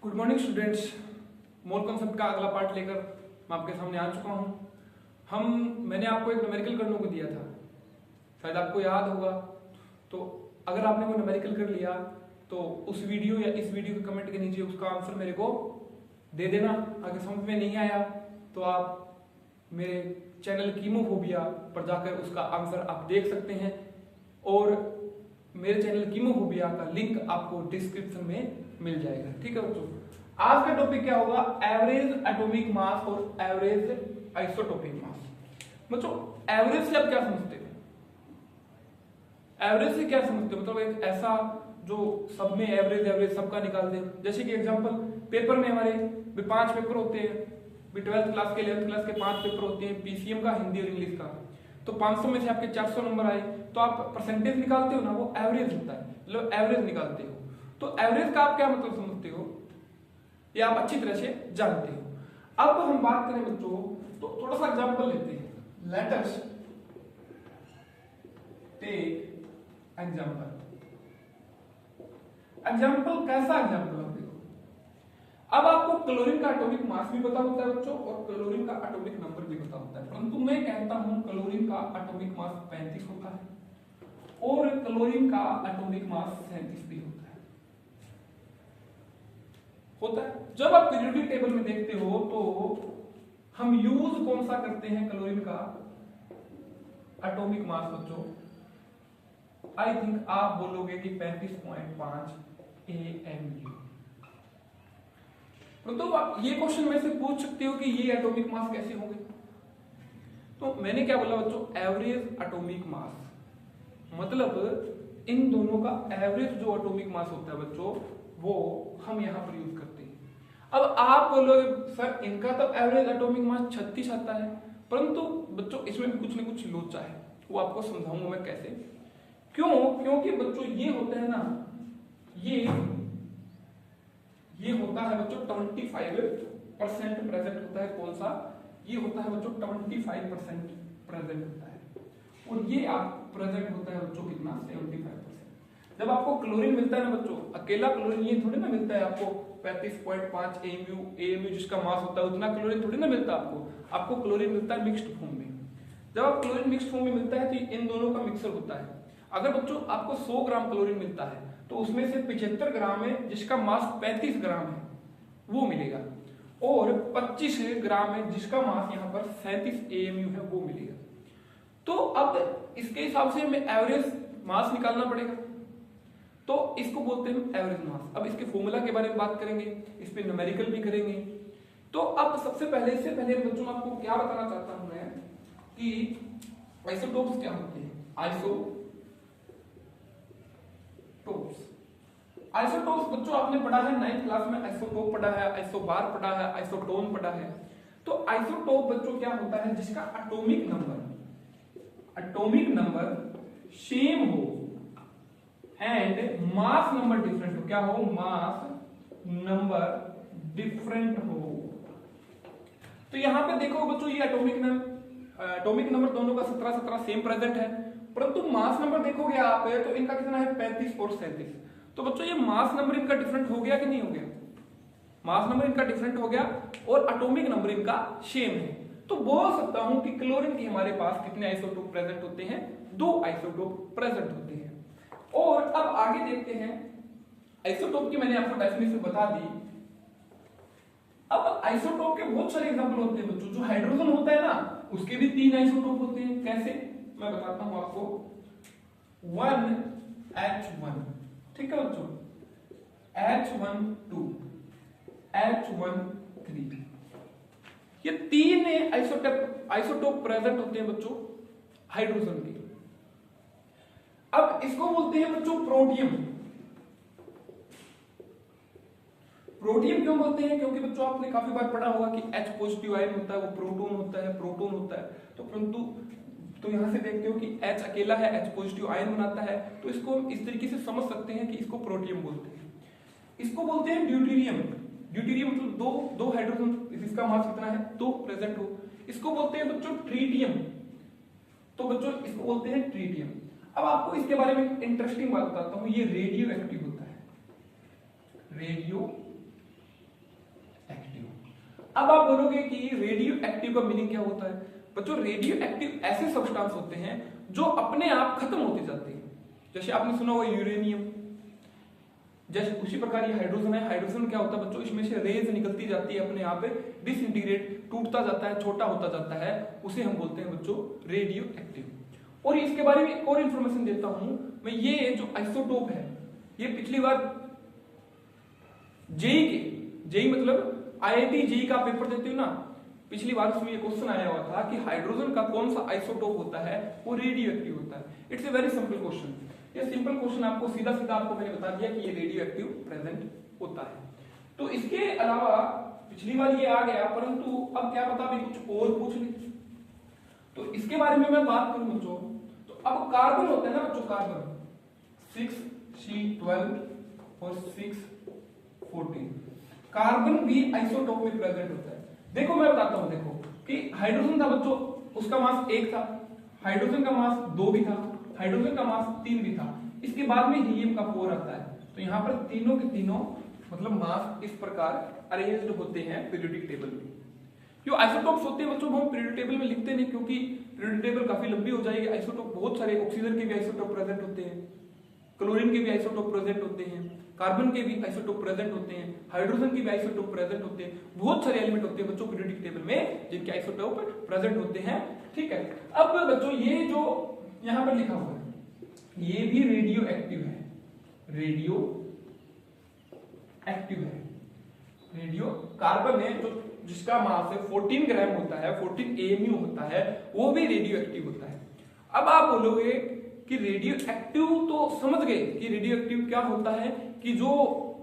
Good morning students. Mole concept का अगला part लेकर मैं आपके सामने आ चुका हूं। मैंने आपको एक न्यूमेरिकल करने को दिया था, शायद आपको याद होगा। तो अगर आपने वो न्यूमेरिकल कर लिया तो उस वीडियो या इस वीडियो के कमेंट के नीचे उसका आंसर मेरे को दे देना। अगर समझ में नहीं आया तो आप मेरे चैनल कीमोफोबिया पर जाकर उसका आंसर आप देख सकते हैं, और मेरे चैनल कीमोफोबिया का लिंक आपको डिस्क्रिप्शन में मिल जाएगा। ठीक है बच्चों, आज का टॉपिक क्या होगा? एवरेज एटॉमिक मास और एवरेज आइसोटोपिक मास। बच्चों, एवरेज से आप क्या समझते हैं? एवरेज से क्या समझते हो? मतलब एक ऐसा जो सब में एवरेज सबका निकाल दे। जैसे कि एग्जांपल, पेपर में हमारे भी 5 पेपर होते हैं, भी 12th क्लास के 11th क्लास के 5 पेपर होते हैं, पीसीएम का, हिंदी और इंग्लिश का। तो 500 में से आपके 400 नंबर आए तो आप परसेंटेज निकालते हो ना, वो एवरेज होता है, मतलब एवरेज निकालते हो। तो एवरेज का आप क्या मतलब समझते हो, ये आप अच्छी तरह से जानते हो। अब हम बात करें बच्चों तो थोड़ा सा एग्जांपल लेते हैं। Let us take example. Example कैसा एग्जांपल? आप देखो, अब आपको क्लोरीन का एटॉमिक मास भी पता होता है बच्चों, और क्लोरीन का एटॉमिक नंबर भी पता होता है, परंतु मैं कहता हूं क्लोरीन का एटॉमिक मास 35 होता है और क्लोरीन का एटॉमिक मास 37 भी होता है। जब आप पीरियोडिक टेबल में देखते हो तो हम यूज कौन सा करते हैं? क्लोरीन का एटॉमिक मास बच्चों, आई थिंक आप बोलोगे कि 35.5 AMU। तो आप ये क्वेश्चन में से पूछ सकते हो कि ये एटॉमिक मास कैसे होंगे? तो मैंने क्या बोला बच्चों? एवरेज एटॉमिक मास, मतलब इन दोनों का एवरेज जो एटॉमिक मास होता है बच्चों, वो हम यहां पर यूज करते हैं। अब आप बोलोगे सर इनका तो एवरेज एटॉमिक मास 36 आता है, परंतु बच्चों इसमें भी कुछ न कुछ लोचा है, वो आपको समझाऊंगा मैं कैसे। क्यों? क्योंकि बच्चों ये होता है ना, ये होता है बच्चों 25% प्रेजेंट होता है। कौन सा? ये होता है बच्चों 25% प्रेजेंट होता है, और ये आप प्रेजेंट होता है बच्चों कितना? 75%। जब आपको क्लोरीन मिलता है ना बच्चों, अकेला क्लोरीन ये थोड़ी ना मिलता है आपको 35.5 AMU जिसका मास होता है उतना क्लोरीन थोड़ी ना मिलता है आपको क्लोरीन मिलता है मिक्स्ड फॉर्म में। जब आप क्लोरीन मिक्स्ड फॉर्म में मिलता है तो इन दोनों का मिक्सर होता है। अगर बच्चों आपको 100 ग्राम क्लोरीन मिलता है तो उसमें से 75 ग्राम है जिसका मास 35 ग्राम है, वो मिलेगा, और 25 ग्राम है जिसका मास यहाँ पर 37 AMU है, वो मिलेगा। तो अब इसके हिसाब से हमें एवरेज मास निकालना पड़ेगा, तो इसको बोलते हैं एवरेज मास। अब इसके फॉर्मूला के बारे में बात करेंगे, इस पे न्यूमेरिकल भी करेंगे। तो अब सबसे पहले बच्चों आपको क्या बताना चाहता हूं मैं कि आइसोटोप्स क्या होते हैं। आइसोटोप्स बच्चों आपने पढ़ा है 9th क्लास में, आइसोटोप पढ़ा है, आइसोबार पढ़ा है, आइसोटोन पढ़ा है। तो आइसोटोप बच्चों क्या होता है? जिसका एटॉमिक नंबर सेम हो एंड मास नंबर डिफरेंट हो। क्या हो? मास नंबर डिफरेंट हो। तो यहां पे देखो बच्चों, ये एटॉमिक नंबर दोनों का 17 सेम प्रेजेंट है, परंतु मास नंबर देखोगे आप तो इनका कितना है? 35 और 37। तो बच्चों ये मास नंबर इनका डिफरेंट हो गया कि नहीं हो गया? मास नंबर इनका डिफरेंट हो गया और एटॉमिक नंबर इनका सेम है। तो बोल सकता हूं कि क्लोरीन की हमारे पास कितने आइसोटोप प्रेजेंट होते हैं? 2 आइसोटोप प्रेजेंट होते हैं। और अब आगे देखते हैं, आइसोटोप की मैंने आपको डेफिनेशन बता दी। अब आइसोटोप के बहुत सारे एग्जांपल होते हैं बच्चों। जो हाइड्रोजन होता है ना, उसके भी 3 आइसोटोप होते हैं। कैसे? मैं बताता हूं आपको। 1H1, ठीक है बच्चों, H12, H13, ये 3 आइसोटोप प्रेजेंट होते हैं बच्चों हाइड्रोजन के। अब इसको बोलते हैं बच्चों प्रोटियम। प्रोटियम क्यों बोलते हैं? क्योंकि बच्चों आपने काफी बार पढ़ा होगा कि H पॉजिटिव आयन होता है, वो प्रोटॉन होता है। तो परंतु तो यहां से देखते हो कि H अकेला है, H पॉजिटिव आयन बनाता है, तो इसको हम इस तरीके से समझ सकते हैं कि इसको प्रोटियम बोलते हैं। इसको बोलते हैं ड्यूटेरियम। ड्यूटेरियम मतलब दो हाइड्रोजन, इसका मास कितना है? 2 प्रेजेंट हो। इसको बोलते हैं बच्चों ट्रीटियम। तो बच्चों इसको बोलते हैं ट्रीटियम। अब आपको इसके बारे में इंटरेस्टिंग बात बताता हूं, ये रेडियो एक्टिव होता है। रेडियो अब आप बोलोगे कि रेडियो एक्टिव का मीनिंग क्या होता है? बच्चों रेडियो एक्टिव ऐसे सब्सटेंस होते हैं जो अपने आप खत्म होते जाते हैं। जैसे आपने सुना होगा यूरेनियम, जैसे उसी प्रकार ये हाइड्रोजन है। हाइड्रोजन क्या होता है बच्चों, इसमें से रेज निकलती जाती है, अपने आप डिसइंटीग्रेट टूटता जाता है, छोटा होता जाता है, उसे हम बोलते हैं बच्चों रेडियो एक्टिव। और इसके बारे में एक और इंफॉर्मेशन देता हूं मैं, ये जो आइसोटोप है ये पिछली बार जेई मतलब IIT जेई का पेपर देते हो ना, पिछली बार उसमें ये क्वेश्चन आया हुआ था कि हाइड्रोजन का कौन सा आइसोटोप होता है वो रेडियो एक्टिव होता है। It's a very simple question. ये सिंपल क्वेश्चन आपको सीधा सीधा आपको मैंने बता दिया कि ये रेडियो एक्टिव प्रेजेंट होता है। तो इसके अलावा पिछली बार ये आ गया, परंतु अब क्या पता भी कुछ और पूछ ले तो इसके बारे में मैं बात करूं बच्चों। तो अब कार्बन होता है ना बच्चों, कार्बन 6C12 और 614 कार्बन भी आइसोटोप में प्रेजेंट होता है। देखो मैं बताता हूं, देखो कि हाइड्रोजन था बच्चों, उसका मास 1 था, हाइड्रोजन का मास 2 भी था, हाइड्रोजन का मास 3 भी था। इसके बाद में हीलियम का 4 आता है। तो यहाँ पर तीनों के तीनों मतलब मास इस प्रकार अरेंज्ड होते हैं पीरियोडिक टेबल में। जो आइसोटोप्स होते हैं बच्चों हम पीरियोडिक टेबल में लिखते नहीं, क्योंकि पीरियोडिक टेबल काफी लंबी हो जाएगी। आइसोटोप बहुत सारे, ऑक्सीजन के भी आइसोटोप प्रेजेंट होते हैं, क्लोरीन के भी आइसोटोप प्रेजेंट होते हैं, कार्बन के भी आइसोटोप प्रेजेंट होते हैं, हाइड्रोजन के भी आइसोटोप प्रेजेंट होते हैं। बहुत सारे एलिमेंट होते हैं बच्चों पीरियोडिक टेबल में जिनके आइसोटोप प्रेजेंट होते हैं। ठीक है, अब बच्चों ये जो यहां पर लिखा हुआ है ये भी रेडियो एक्टिव है, रेडियो एक्टिव है। रेडियो कार्बन है जो जिसका मास है 14 ग्राम होता है, 14 AMU होता है, वो भी रेडियो एक्टिव होता है। अब आप बोलोगे कि रेडियो एक्टिव तो समझ गए कि रेडियो एक्टिव क्या होता है, कि जो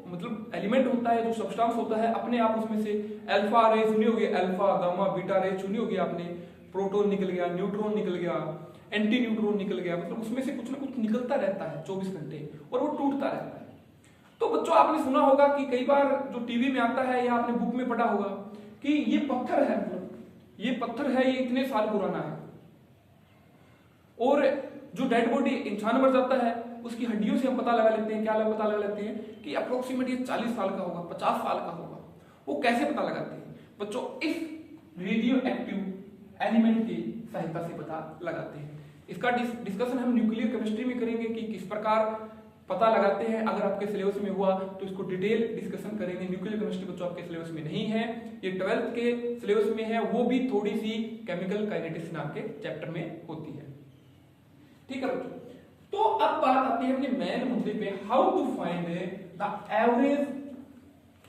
मतलब एलिमेंट होता है, जो सब्सटेंस होता है, अपने आप उसमें से अल्फा रे सुनी होगी, अल्फा गामा बीटा रे सुनी होगी आपने, प्रोटॉन निकल गया, न्यूट्रॉन निकल गया, एंटी न्यूट्रॉन निकल गया, मतलब उसमें से कुछ ना कुछ निकलता रहता है 24 घंटे और वो टूटता रहता है। तो बच्चों आपने सुना होगा कि कई बार जो टीवी में आता है या आपने बुक में पढ़ा होगा कि ये पत्थर है, मतलब ये पत्थर है, ये इतने साल पुराना है। और जो डेड बॉडी इंसान मर जाता है उसकी हड्डियों से हम पता लगा लेते हैं, क्या पता लगा लेते हैं कि अप्रोक्सीमेट ये 40 साल का होगा, 50 साल का होगा। वो कैसे पता लगाते हैं बच्चों? इस रेडियो एक्टिव एलिमेंट की सहायता से पता लगाते हैं। इसका डिस्कशन हम न्यूक्लियर केमिस्ट्री में करेंगे कि किस प्रकार पता लगाते हैं। अगर आपके सिलेबस में हुआ तो इसको डिटेल डिस्कशन करेंगे। न्यूक्लियर केमिस्ट्री बच्चों आपके सिलेबस में नहीं है, ये 12th के सिलेबस में है, वो भी थोड़ी सी केमिकल काइनेटिक्स नाम के चैप्टर में होती है। ठीक है बच्चों, तो अब बात आती है अपने मेन मुद्दे पे, how to find the average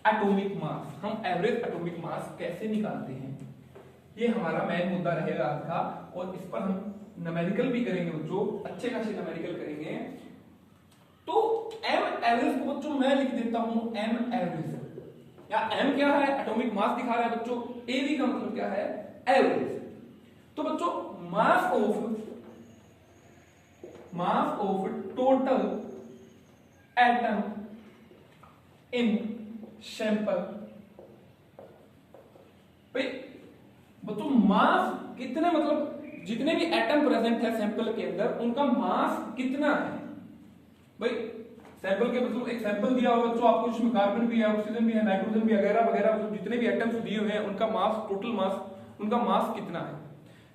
atomic mass. हम एवरेज एटॉमिक मास कैसे निकालते हैं, ये हमारा मेन मुद्दा रहेगा आज का। और इस पर हम न्यूमेरिकल भी करेंगे बच्चों, अच्छे खासे न्यूमेरिकल करेंगे। तो एम एवरेज को बच्चों मैं लिख देता हूं एम एवरेज, या एम क्या है, एटॉमिक मास दिखा रहा है बच्चों, एवी का मतलब क्या है, एवरेज। तो बच्चों mass of total atom in sample. बच्चों मास कितने, मतलब जितने भी एटम प्रेजेंट है सैंपल के अंदर उनका मास कितना है। भाई सैंपल के मतलब एक सैंपल दिया होगा बच्चों आपको, जिसमें कार्बन भी है, ऑक्सीजन भी है, नाइट्रोजन भी वगैरह वगैरह, मतलब जितने भी एटम्स दिए हुए हैं उनका मास, टोटल मास, उनका मास कितना है।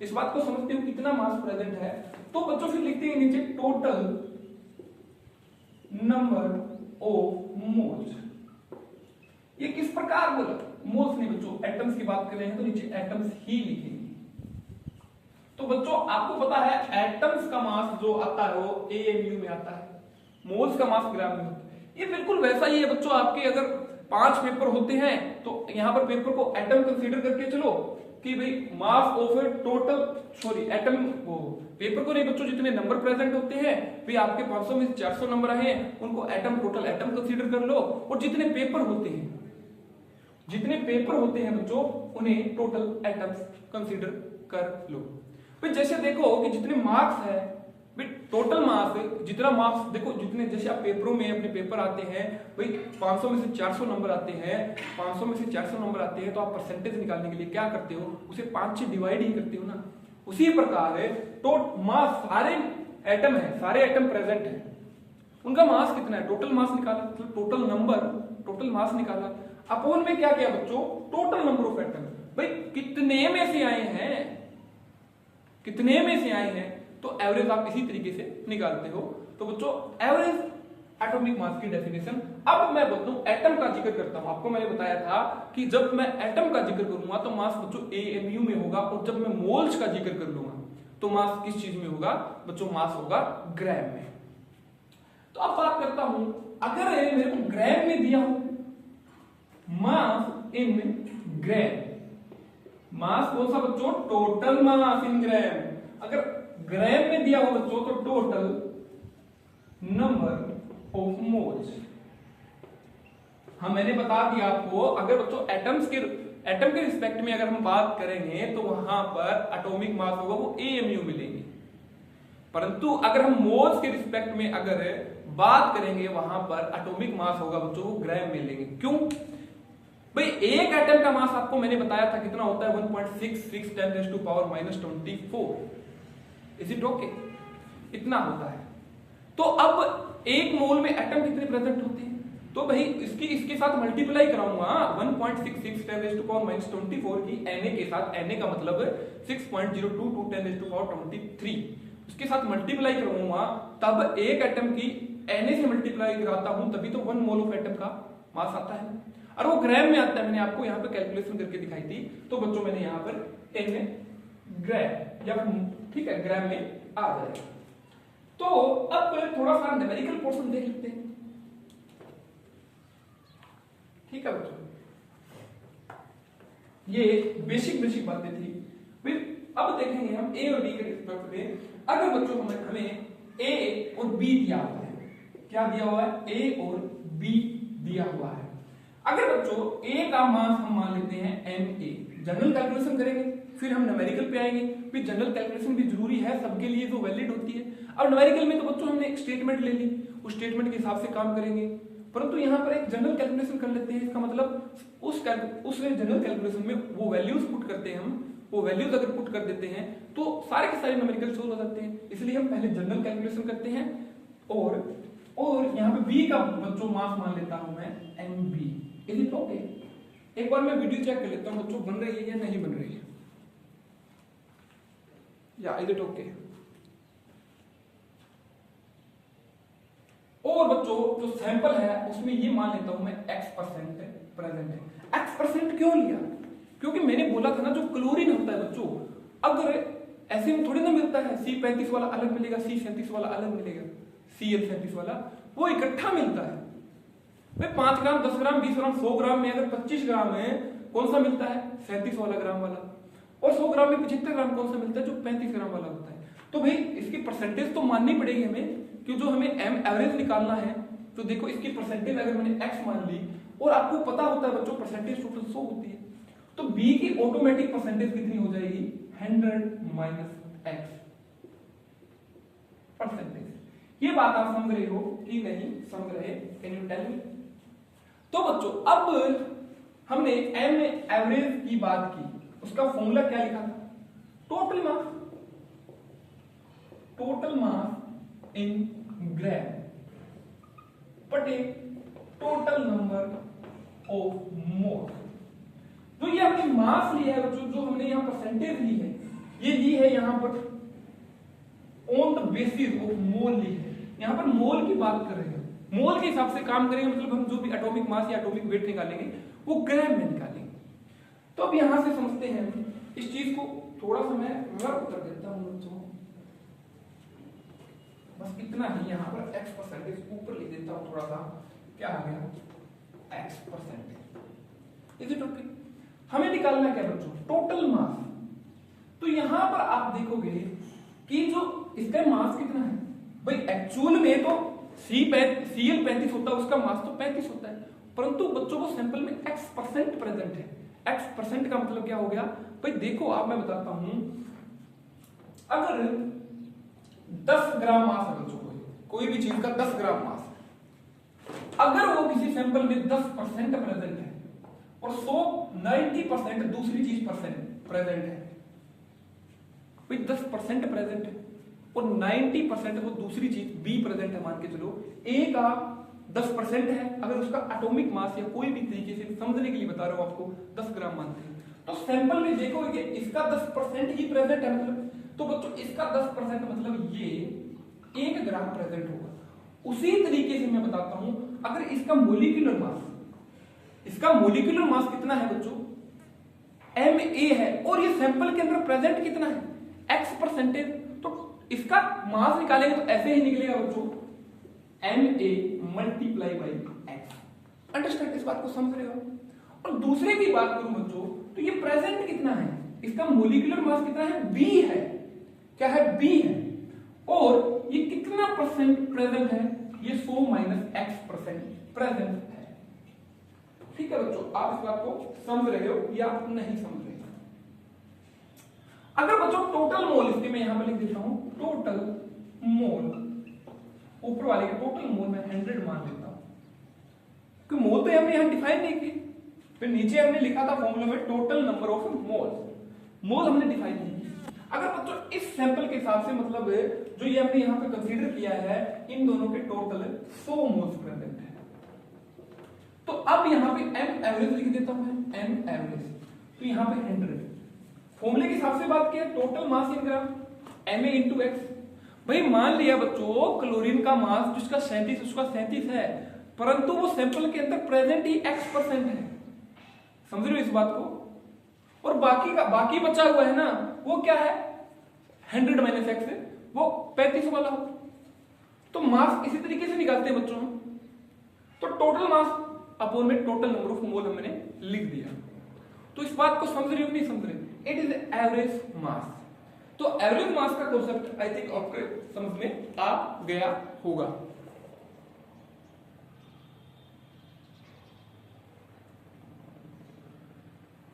इस बात को समझते हो कितना मास प्रेजेंट है। तो बच्चों फिर लिखते हैं नीचे टोटल नंबर ऑफ मोल्स। ये किस प्रकार बोला, मोल्स नहीं बच्चों, एटम्स की बात कर रहे हैं तो नीचे एटम्स ही लिखेंगे। तो बच्चों आपको पता है एटम्स का मास जो आता है वो AMU में आता है, मोल्स का मास ग्राम में होता है। ये बिल्कुल वैसा ही है बच्चों, आपके अगर 5 पेपर होते हैं तो यहां पर पेपर को एटम कंसीडर करके चलो कि भाई mass of total, sorry atom, वो पेपर को नहीं बच्चों, जितने नंबर प्रेजेंट होते हैं भाई आपके 500 में 400 नंबर आए उनको एटम, टोटल एटम कंसीडर कर लो। और जितने पेपर होते हैं बच्चों उन्हें टोटल एटम्स कंसीडर कर लो। भाई जैसे देखो कि जितने मार्क्स है, टोटल मास, जितना मार्क्स देखो, जितने जैसे आप पेपरों में अपने पेपर आते हैं भाई 500 में से 400 नंबर आते हैं, 500 में से 400 नंबर आते हैं तो आप परसेंटेज निकालने के लिए क्या करते हो, उसे 5 से डिवाइड ही करते हो ना। उसी प्रकार है टोटल मास, सारे एटम है, सारे एटम प्रेजेंट है, उनका मास कितना है, टोटल मास निकाला, मतलब टोटल नंबर, टोटल मास निकाला, अपोन में क्या किया बच्चों, टोटल नंबर ऑफ एटम, भाई कितने में से आए हैं, कितने में से आए हैं, तो एवरेज आप इसी तरीके से निकालते हो। तो बच्चों एवरेज एटॉमिक मास की डेफिनेशन। अब मैं बच्चों एटम का जिक्र करता हूं। आपको मैंने बताया था कि जब मैं एटम का जिक्र करूंगा तो मास बच्चों एएमयू में होगा, और जब मैं मोल्स का जिक्र कर लूंगा तो मास किस चीज में होगा बच्चों, मास होगा ग्राम में। तो अब बात करता हूं, अगर मेरे को ग्राम में दिया हो मास इन ग्राम, मास कौन सा बच्चों, टोटल मास इन ग्राम। अगर ग्राम में दिया हो बच्चों तो टोटल नंबर ऑफ मोल्स। हाँ मैंने बता दिया आपको, अगर बच्चों एटम के रिस्पेक्ट में अगर हम बात करेंगे तो वहां पर एटॉमिक मास होगा वो एएमयू मिलेंगे, परंतु अगर हम मोल्स के रिस्पेक्ट में अगर बात करेंगे वहां पर एटॉमिक मास होगा बच्चों वो ग्राम में लेंगे। क्यों भाई, एक एटम का मास आपको मैंने बताया था कितना होता है, 1.66 10⁻⁻24। इज इट ओके, इतना होता है। तो अब एक मोल में एटम कितने प्रेजेंट होते हैं, तो भाई इसके साथ मल्टीप्लाई कराऊंगा 1.66 10⁻⁻24 की Na के साथ, Na का मतलब 6.022 10⁻23, उसके साथ मल्टीप्लाई करूंगा, तब एक एटम की Na से मल्टीप्लाई कराता हूं तभी तो 1 मोल ऑफ एटम का मास आता है, और वो ग्राम में आता है। मैंने आपको यहाँ पे कैलकुलेशन करके दिखाई थी, तो बच्चों मैंने यहाँ पर 10 ग्राम या ठीक है ग्राम में आ जाएगा। तो अब थोड़ा सा न्यूमेरिकल पोर्शन देख लेते हैं, ठीक है बच्चों, ये बेसिक बातें थी। फिर अब देखेंगे हम ए और बी के रिस्पेक्ट में। अगर बच्चों हमें ए और बी दिया हुआ है, क्या दिया हुआ है, ए और बी दिया हुआ है। अगर बच्चों ए का मास हम मान लेते हैं Ma, जनरल कैलकुलेशन करेंगे, फिर हम न्यूमेरिकल पे आएंगे, फिर जनरल कैलकुलेशन भी जरूरी है सबके लिए जो वैलिड होती है। अब न्यूमेरिकल में तो बच्चों हमने एक स्टेटमेंट ले ली, उस स्टेटमेंट के हिसाब से काम करेंगे, परंतु यहाँ पर एक जनरल कैलकुलेशन कर लेते हैं। इसका मतलब उस जनरल कैलकुलेशन में वो वैल्यूज पुट करते हैं हम, वो वैल्यूज अगर पुट कर देते हैं तो सारे के सारे न्यूमेरिकल सोल्व हो जाते हैं। इसलिए हम पहले जनरल कैलकुलेशन करते हैं, और यहाँ पे बी का बच्चों मास मान लेता हूं मैं Mb। इज इट ओके, एक बार मैं वीडियो चेक कर लेता हूं बच्चों बन रही है या नहीं बन रही है, या इज इट ओके। और बच्चों जो सैंपल है उसमें ये मान लेता हूं मैं X% प्रेजेंट है। X% क्यों लिया, क्योंकि मैंने बोला था ना जो क्लोरीन होता है बच्चों, अगर ऐसे में थोड़ी ना मिलता है, C35 वाला अलग मिलेगा, C37 वाला अलग मिलेगा, Cl37 वाला वो इकट्ठा मिलता है। भाई 5 ग्राम 10 ग्राम 20 ग्राम 100 ग्राम में अगर 25 ग्राम है, कौन सा मिलता है, 37 वाला ग्राम वाला, और 100 ग्राम में 75 ग्राम कौन सा मिलता है, जो 35 ग्राम वाला होता है। तो भाई इसकी परसेंटेज तो माननी पड़ेगी हमें, कि जो हमें एम एवरेज निकालना है। तो देखो इसकी परसेंटेज अगर मैंने x मान ली, और आपको पता होता है बच्चों परसेंटेज टोटल 100 होती है, तो b की ऑटोमेटिक परसेंटेज कितनी हो जाएगी, 100 माइनस x परसेंटेज। ये बात आप समझ रहे हो कि नहीं समझ रहे, कैन यू टेल मी। तो बच्चों अब हमने एम एवरेज की बात की, उसका फॉर्मूला क्या लिखा था, टोटल मास इन ग्राम बटे टोटल नंबर ऑफ मोल। तो ये हमने मास लिया है बच्चों, जो हमने यहां परसेंटेज ली है, ये ली है यहां पर on the basis of mole ली है। यहां पर मोल की बात कर रहे हैं, मोल के हिसाब से काम करेंगे, मतलब हम जो भी एटॉमिक मास या एटॉमिक वेट निकालेंगे वो ग्राम में निकालेंगे। तो अब यहां से समझते हैं इस चीज को, थोड़ा सा मैं रब कर देता हूं बच्चों, बस इतना ही। यहां पर x% ऊपर लिख देता हूं थोड़ा सा, क्या आ गया x%। Is it okay. हमें निकालना क्या बच्चों, टोटल मास। तो यहां पर आप देखोगे कि जो इसका मास कितना है, भाई एक्चुअल में तो Cl35 होता है, उसका मास तो 35 होता है, परंतु बच्चों को सैंपल में x% प्रेजेंट है। x% का मतलब क्या हो गया, भाई देखो आप, मैं बताता हूं, अगर 10 ग्राम मास है बच्चों, कोई भी चीज का 10 ग्राम मास, अगर वो किसी सैंपल में 10% प्रेजेंट है और 90% दूसरी चीज प्रेजेंट है, भाई 10% प्रेजेंट है और 90% वो दूसरी चीज बी प्रेजेंट है, मान के चलो ए का 10% है, अगर उसका एटॉमिक मास या कोई भी तरीके से समझने के लिए बता रहा हूं आपको 10 ग्राम मानते हैं, तो सैंपल में देखोगे कि इसका 10% ही प्रेजेंट है, मतलब तो बच्चों इसका 10% मतलब ये 1 ग्राम प्रेजेंट होगा। उसी तरीके से मैं बताता हूं, अगर इसका मोलिकुलर मास कितना है बच्चों, Ma है, और ये सैंपल के अंदर प्रेजेंट कितना है, x%, तो इसका मास निकालेंगे तो ऐसे ही निकलेगा बच्चों, Ma multiply by x। Understand, इस बात को समझ रहे हो। और दूसरे की बात करूं बच्चों, तो ये प्रेजेंट कितना है, इसका मोलिकुलर मास कितना है, B है, क्या है, B है, और ये कितना परसेंट प्रेजेंट है, ये 100 - x% प्रेजेंट है। ठीक है बच्चों, आप इस बात को समझ रहे हो या नहीं समझ रहे हो। अगर बच्चों टोटल मोल, इसके मैं यहां पर लिख देता हूं, टोटल मोल, ऊपर वाले के टोटल मोल में 100 मान लेता हूं, क्योंकि मोल तो हमने यहां डिफाइन नहीं की, फिर नीचे हमने लिखा था फॉर्मूला में टोटल नंबर ऑफ मोल हमने डिफाइन नहीं की। अगर बच्चों इस सैंपल के हिसाब से, मतलब जो ये हमने यहां पे कंसीडर किया है, इन दोनों के टोटल 100 मोल्स प्रेजेंट है, तो अब यहां पे m एवरेज लिख देता हूं मैं, m एवरेज, तो यहां पे 100, फॉर्मूले के हिसाब से बात किया, टोटल मास इन ग्राम, Ma इंटू एक्स। भाई मान लिया बच्चों क्लोरीन का मास जिसका 37 उसका 37 है, परंतु वो सैंपल के अंदर प्रेजेंट ही x% है, समझ रहे हो इस बात को, और बाकी बचा हुआ है ना, वो क्या है, 100 - x, वो 35 वाला हो। तो मास इसी तरीके से निकालते हैं बच्चों, तो टोटल मास अपॉन में टोटल नंबर ऑफ मोल हमने लिख दिया। तो इस बात को समझ रहे हो नहीं समझ रहे, इट इज एवरेज मास। तो एवरेज मास का कॉन्सेप्ट आई थिंक आपके समझ में आ गया होगा।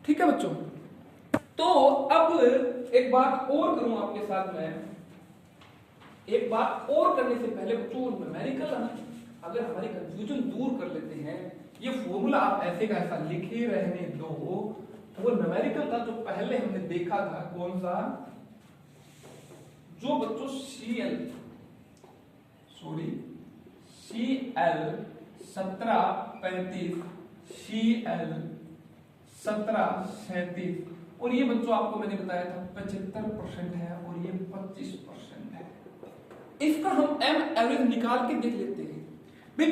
ठीक है बच्चों, तो अब एक बात और करूं आपके साथ में, एक बात और करने से पहले बच्चों न्यूमेरिकल अगर हमारी कंफ्यूजन दूर कर लेते हैं, ये फॉर्मूला आप ऐसे का ऐसा लिखे रहने दो, तो वो न्यूमेरिकल था जो पहले हमने देखा था, कौन सा, जो बच्चों CL 1735 CL 1737, और ये बच्चों आपको मैंने बताया था 75% है और ये 25% है। इसका हम m एवरेज निकाल के देख लेते हैं। भाई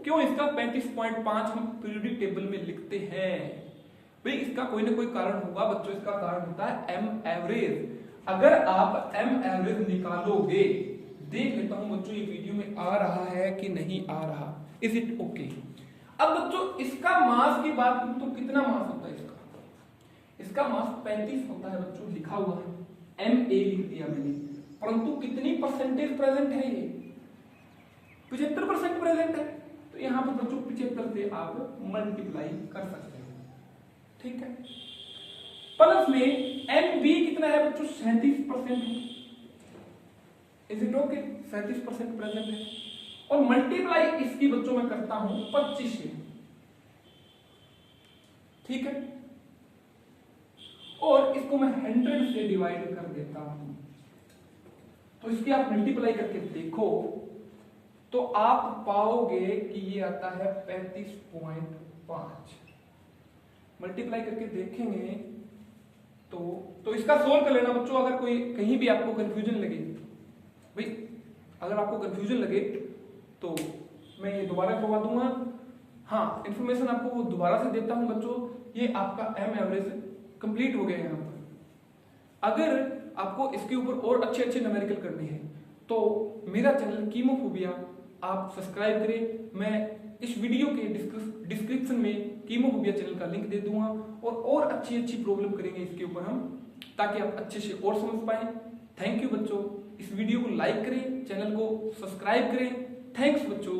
क्यों इसका 35.5 हम पीरियोडिक टेबल में लिखते हैं? भाई इसका कोई ना कोई कारण होगा बच्चों। इसका कारण होता है m एवरेज। अगर आप m एवरेज निकालोगे, देख लेता हूं बच्चों ये वीडियो में आ रहा है कि नहीं आ रहा, इज इट ओके? अब बच्चों इसका मास की बात करूं तो कितना मास होता है इसका मास 35 होता है बच्चों, लिखा हुआ है Ma लिख दिया मैंने, परंतु कितनी परसेंटेज प्रेजेंट है? ये 75% प्रेजेंट है, तो यहां पर बच्चों 75 से आप मल्टीप्लाई कर सकते हैं, ठीक है। प्लस में Mb कितना है बच्चों? 37% है, इज इट ओके? 37% प्रेजेंट है, और मल्टीप्लाई इसकी बच्चों में करता हूं 25 से, ठीक है, और इसको मैं 100 से डिवाइड कर देता हूं। तो इसकी आप मल्टीप्लाई करके देखो तो आप पाओगे कि ये आता है 35.5। मल्टीप्लाई करके देखेंगे तो इसका सोल्व कर लेना बच्चों। अगर कोई कहीं भी आपको कंफ्यूजन लगे, भाई अगर आपको कंफ्यूजन लगे तो मैं ये दोबारा करवा दूंगा। हाँ, इंफॉर्मेशन आपको वो दोबारा से देता हूं बच्चों। ये आपका m एवरेज कंप्लीट हो गया यहाँ पर। अगर आपको इसके ऊपर और अच्छे न्यूमेरिकल करने हैं तो मेरा चैनल कीमोफोबिया आप सब्सक्राइब करें। मैं इस वीडियो के डिस्क्रिप्शन में कीमोफोबिया चैनल का लिंक दे दूंगा, और अच्छी प्रॉब्लम करेंगे इसके ऊपर हम, ताकि आप अच्छे से और समझ पाए। थैंक यू बच्चों। इस वीडियो को लाइक करें, चैनल को सब्सक्राइब करें। थैंक्स बच्चों।